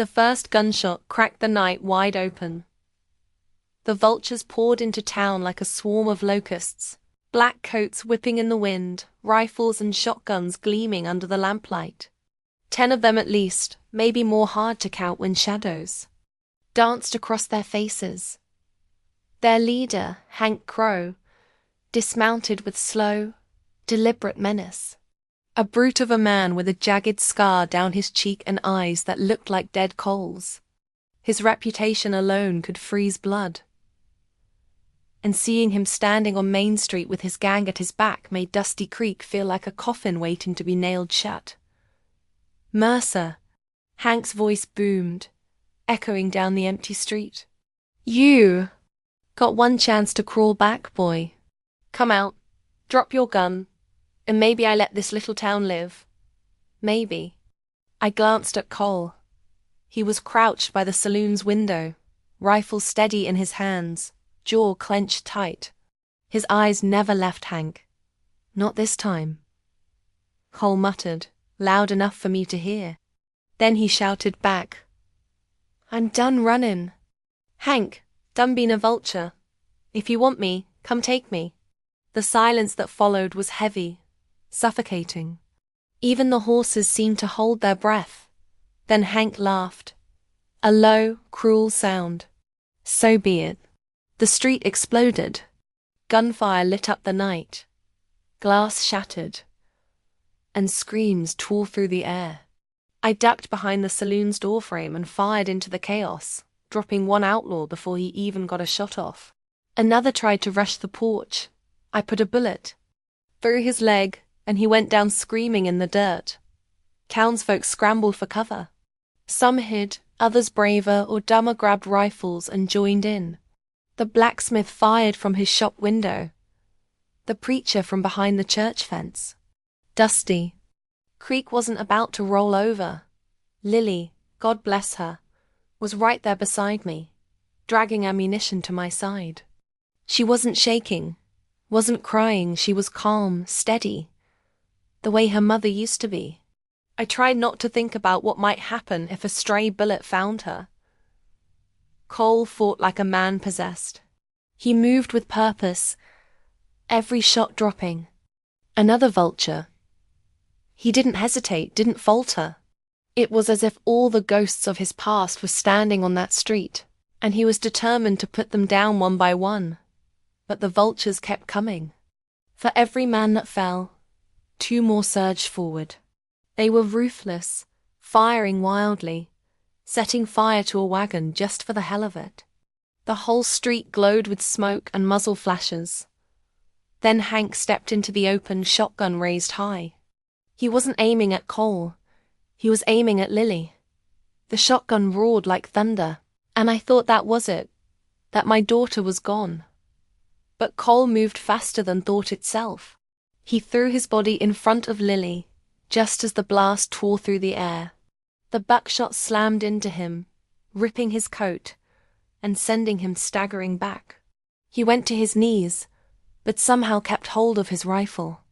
The first gunshot cracked the night wide open. The vultures poured into town like a swarm of locusts, black coats whipping in the wind, rifles and shotguns gleaming under the lamplight. 10 of them at least, maybe more, hard to count when shadows danced across their faces. Their leader, Hank Crow, dismounted with slow, deliberate menace. A brute of a man with a jagged scar down his cheek and eyes that looked like dead coals. His reputation alone could freeze blood. And seeing him standing on Main Street with his gang at his back made Dusty Creek feel like a coffin waiting to be nailed shut. "Mercer," Hank's voice boomed, echoing down the empty street. "You got one chance to crawl back, boy. Come out, drop your gun, and maybe I let this little town live. Maybe." I glanced at Cole. He was crouched by the saloon's window, rifle steady in his hands, jaw clenched tight. His eyes never left Hank. "Not this time," Cole muttered, loud enough for me to hear. Then he shouted back, "I'm done running. Hank, done being a vulture. If you want me, come take me." The silence that followed was heavy, suffocating. Even the horses seemed to hold their breath. Then Hank laughed. A low, cruel sound. So be it. The street exploded. Gunfire lit up the night. Glass shattered. And screams tore through the air. I ducked behind the saloon's doorframe and fired into the chaos, dropping one outlaw before he even got a shot off. Another tried to rush the porch. I put a bullet through his leg, and he went down screaming in the dirt. Townsfolk scrambled for cover. Some hid, others braver or dumber grabbed rifles and joined in. The blacksmith fired from his shop window. The preacher from behind the church fence. Dusty Creek wasn't about to roll over. Lily, God bless her, was right there beside me, dragging ammunition to my side. She wasn't shaking, wasn't crying. She was calm, steady, the way her mother used to be. I tried not to think about what might happen if a stray bullet found her. Cole fought like a man possessed. He moved with purpose, every shot dropping. Another vulture. He didn't hesitate, didn't falter. It was as if all the ghosts of his past were standing on that street, and he was determined to put them down one by one. But the vultures kept coming. For every man that fell, 2 more surged forward. They were ruthless, firing wildly, setting fire to a wagon just for the hell of it. The whole street glowed with smoke and muzzle flashes. Then Hank stepped into the open, shotgun raised high. He wasn't aiming at Cole. He was aiming at Lily. The shotgun roared like thunder, and I thought that was it, that my daughter was gone. But Cole moved faster than thought itself. He threw his body in front of Lily, just as the blast tore through the air. The buckshot slammed into him, ripping his coat and sending him staggering back. He went to his knees, but somehow kept hold of his rifle.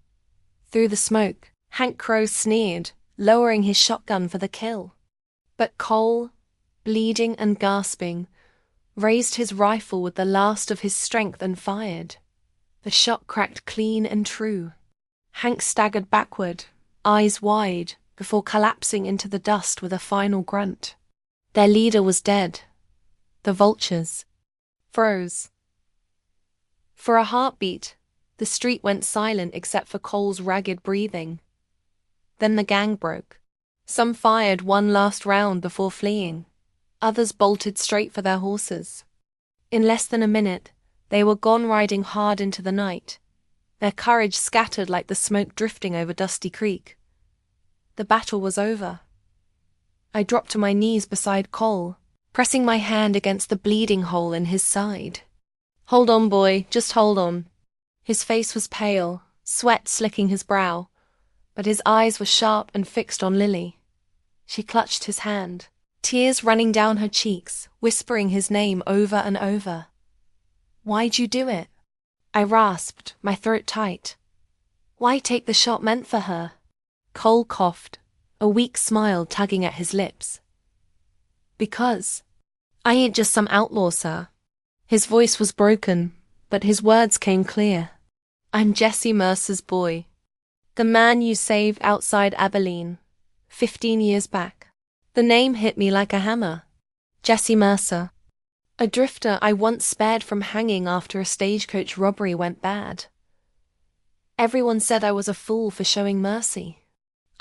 Through the smoke, Hank Crow sneered, lowering his shotgun for the kill. But Cole, bleeding and gasping, raised his rifle with the last of his strength and fired. The shot cracked clean and true. Hank staggered backward, eyes wide, before collapsing into the dust with a final grunt. Their leader was dead. The vultures froze. For a heartbeat, the street went silent except for Cole's ragged breathing. Then the gang broke. Some fired one last round before fleeing. Others bolted straight for their horses. In less than a minute, they were gone, riding hard into the night, their courage scattered like the smoke drifting over Dusty Creek. The battle was over. I dropped to my knees beside Cole, pressing my hand against the bleeding hole in his side. "Hold on, boy, just hold on." His face was pale, sweat slicking his brow, but his eyes were sharp and fixed on Lily. She clutched his hand, tears running down her cheeks, whispering his name over and over. "Why'd you do it?" I rasped, my throat tight. "Why take the shot meant for her?" Cole coughed, a weak smile tugging at his lips. Because I ain't just some outlaw, sir. His voice was broken, but his words came clear. I'm Jesse Mercer's boy. The man you saved outside Abilene, 15 years back. The name hit me like a hammer. Jesse Mercer. A drifter I once spared from hanging after a stagecoach robbery went bad. Everyone said I was a fool for showing mercy.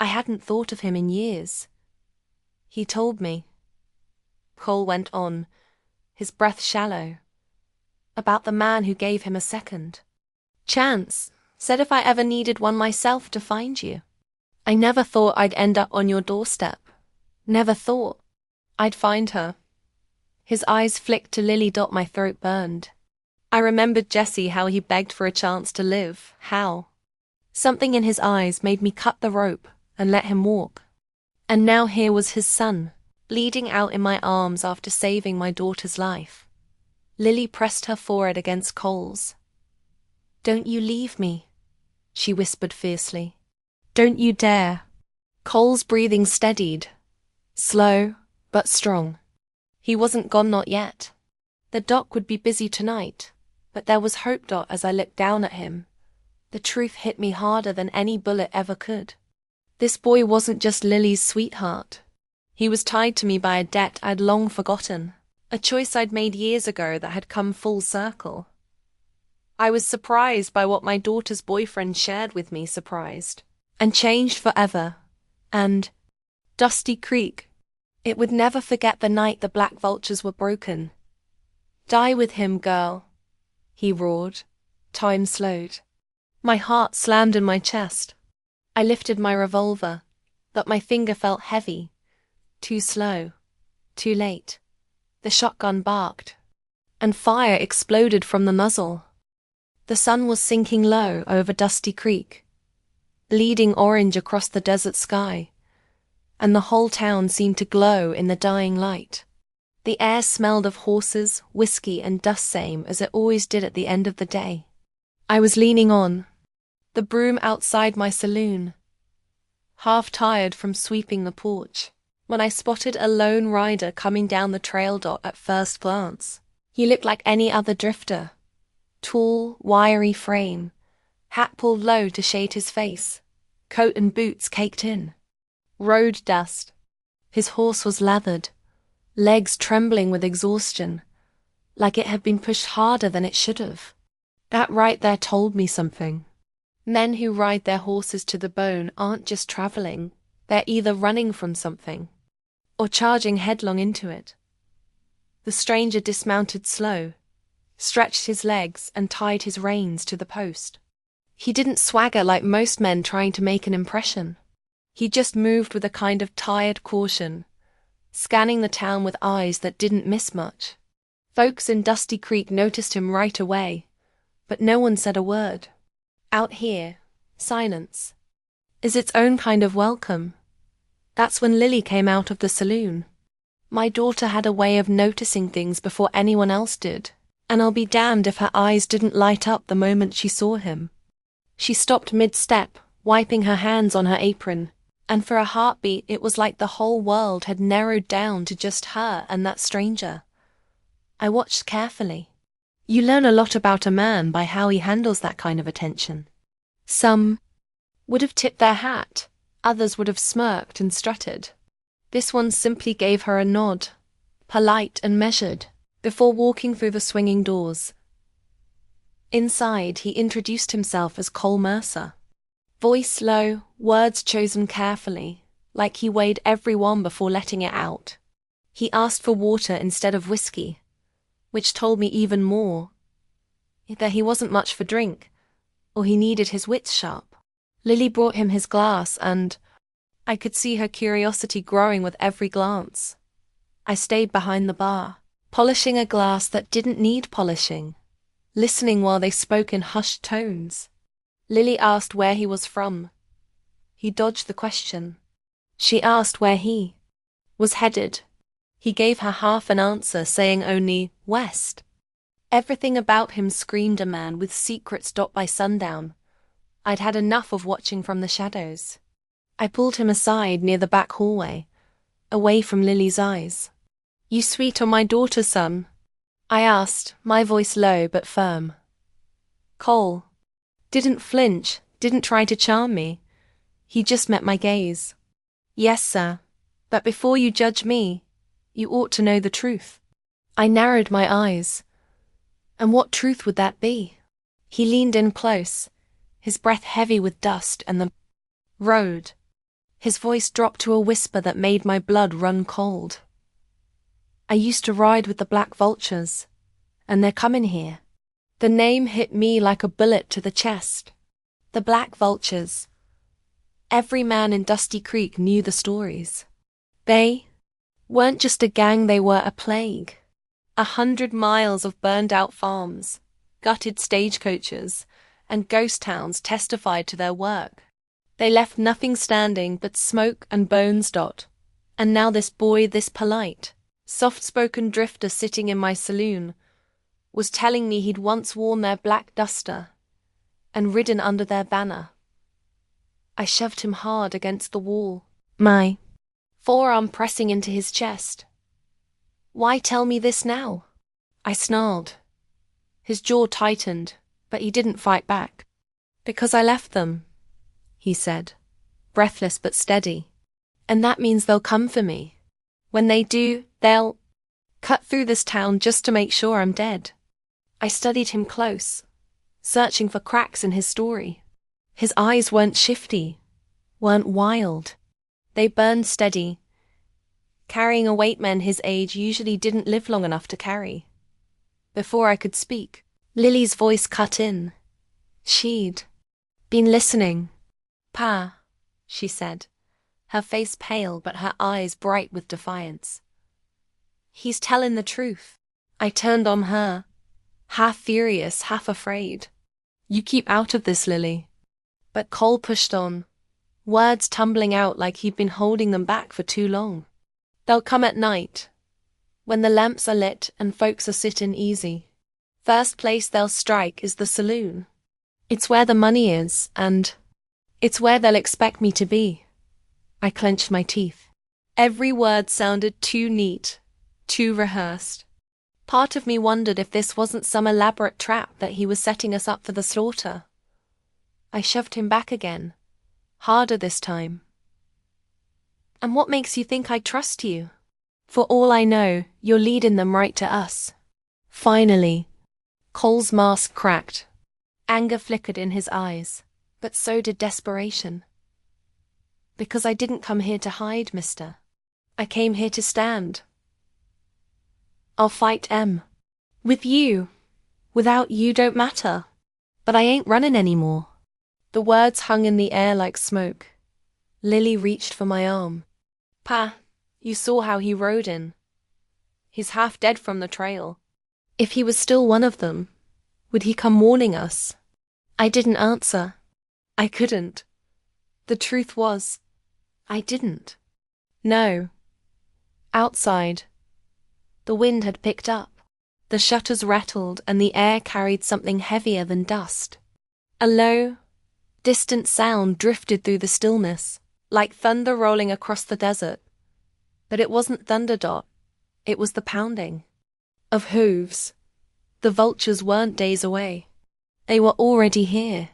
I hadn't thought of him in years. He told me. Cole went on, his breath shallow, about the man who gave him a second chance, said if I ever needed one myself to find you. I never thought I'd end up on your doorstep. Never thought I'd find her. His eyes flicked to Lily. My throat burned. I remembered Jesse, how he begged for a chance to live, how. Something in his eyes made me cut the rope and let him walk. And now here was his son, bleeding out in my arms after saving my daughter's life. Lily pressed her forehead against Cole's. Don't you leave me, she whispered fiercely. Don't you dare. Cole's breathing steadied, slow but strong. He wasn't gone, not yet. The doc would be busy tonight, but there was hope. As I looked down at him, the truth hit me harder than any bullet ever could. This boy wasn't just Lily's sweetheart. He was tied to me by a debt I'd long forgotten, a choice I'd made years ago that had come full circle. I was surprised by what my daughter's boyfriend shared with me, surprised, and changed forever. And Dusty Creek, it would never forget the night the black vultures were broken. Die with him, girl, he roared. Time slowed. My heart slammed in my chest. I lifted my revolver, but my finger felt heavy. Too slow. Too late. The shotgun barked, and fire exploded from the muzzle. The sun was sinking low over Dusty Creek, bleeding orange across the desert sky, and the whole town seemed to glow in the dying light. The air smelled of horses, whiskey, and dust, same as it always did at the end of the day. I was leaning on the broom outside my saloon, half tired from sweeping the porch, when I spotted a lone rider coming down the trail. At first glance, he looked like any other drifter. Tall, wiry frame, hat pulled low to shade his face, coat and boots caked in. Road dust. His horse was lathered, legs trembling with exhaustion, like it had been pushed harder than it should have. That right there told me something. Men who ride their horses to the bone aren't just traveling, they're either running from something or charging headlong into it. The stranger dismounted slow, stretched his legs and tied his reins to the post. He didn't swagger like most men trying to make an impression. He just moved with a kind of tired caution, scanning the town with eyes that didn't miss much. Folks in Dusty Creek noticed him right away, but no one said a word. Out here, silence is its own kind of welcome. That's when Lily came out of the saloon. My daughter had a way of noticing things before anyone else did, and I'll be damned if her eyes didn't light up the moment she saw him. She stopped mid-step, wiping her hands on her apron, and for a heartbeat it was like the whole world had narrowed down to just her and that stranger. I watched carefully. You learn a lot about a man by how he handles that kind of attention. Some would have tipped their hat, others would have smirked and strutted. This one simply gave her a nod, polite and measured, before walking through the swinging doors. Inside, he introduced himself as Cole Mercer. Voice low, words chosen carefully, like he weighed every one before letting it out. He asked for water instead of whiskey, which told me even more that he wasn't much for drink, or he needed his wits sharp. Lily brought him his glass, and I could see her curiosity growing with every glance. I stayed behind the bar, polishing a glass that didn't need polishing, listening while they spoke in hushed tones. Lily asked where he was from. He dodged the question. She asked where he was headed. He gave her half an answer, saying only, west. Everything about him screamed a man with secrets. By sundown, I'd had enough of watching from the shadows. I pulled him aside near the back hallway, away from Lily's eyes. You sweet on my daughter, son? I asked, my voice low but firm. Cole didn't flinch, didn't try to charm me. He just met my gaze. Yes, sir. But before you judge me, you ought to know the truth. I narrowed my eyes. And what truth would that be? He leaned in close, his breath heavy with dust and the road. His voice dropped to a whisper that made my blood run cold. I used to ride with the black vultures, and they're coming here. The name hit me like a bullet to the chest. The black vultures. Every man in Dusty Creek knew the stories. They weren't just a gang, they were a plague. 100 miles of burned-out farms, gutted stagecoaches, and ghost towns testified to their work. They left nothing standing but smoke and bones. And now this boy, this polite, soft-spoken drifter sitting in my saloon, was telling me he'd once worn their black duster and ridden under their banner. I shoved him hard against the wall, my forearm pressing into his chest. Why tell me this now? I snarled. His jaw tightened, but he didn't fight back. Because I left them, he said, breathless but steady. And that means they'll come for me. When they do, they'll cut through this town just to make sure I'm dead. I studied him close, searching for cracks in his story. His eyes weren't shifty, weren't wild. They burned steady, carrying a weight men his age usually didn't live long enough to carry. Before I could speak, Lily's voice cut in. She'd been listening. Pa, she said, her face pale but her eyes bright with defiance. He's telling the truth. I turned on her, half furious, half afraid. You keep out of this, Lily. But Cole pushed on, words tumbling out like he'd been holding them back for too long. They'll come at night, when the lamps are lit and folks are sitting easy. First place they'll strike is the saloon. It's where the money is, and it's where they'll expect me to be. I clenched my teeth. Every word sounded too neat, too rehearsed. Part of me wondered if this wasn't some elaborate trap that he was setting us up for the slaughter. I shoved him back again, harder this time. And what makes you think I trust you? For all I know, you're leading them right to us. Finally, Cole's mask cracked. Anger flickered in his eyes, but so did desperation. Because I didn't come here to hide, mister. I came here to stand. I'll fight M. With you. Without you don't matter. But I ain't running anymore. The words hung in the air like smoke. Lily reached for my arm. Pa, you saw how he rode in. He's half dead from the trail. If he was still one of them, would he come warning us? I didn't answer. I couldn't. The truth was, I didn't. No. Outside, the wind had picked up. The shutters rattled and the air carried something heavier than dust. A low, distant sound drifted through the stillness, like thunder rolling across the desert. But it wasn't thunder. It was the pounding of hooves. The vultures weren't days away. They were already here.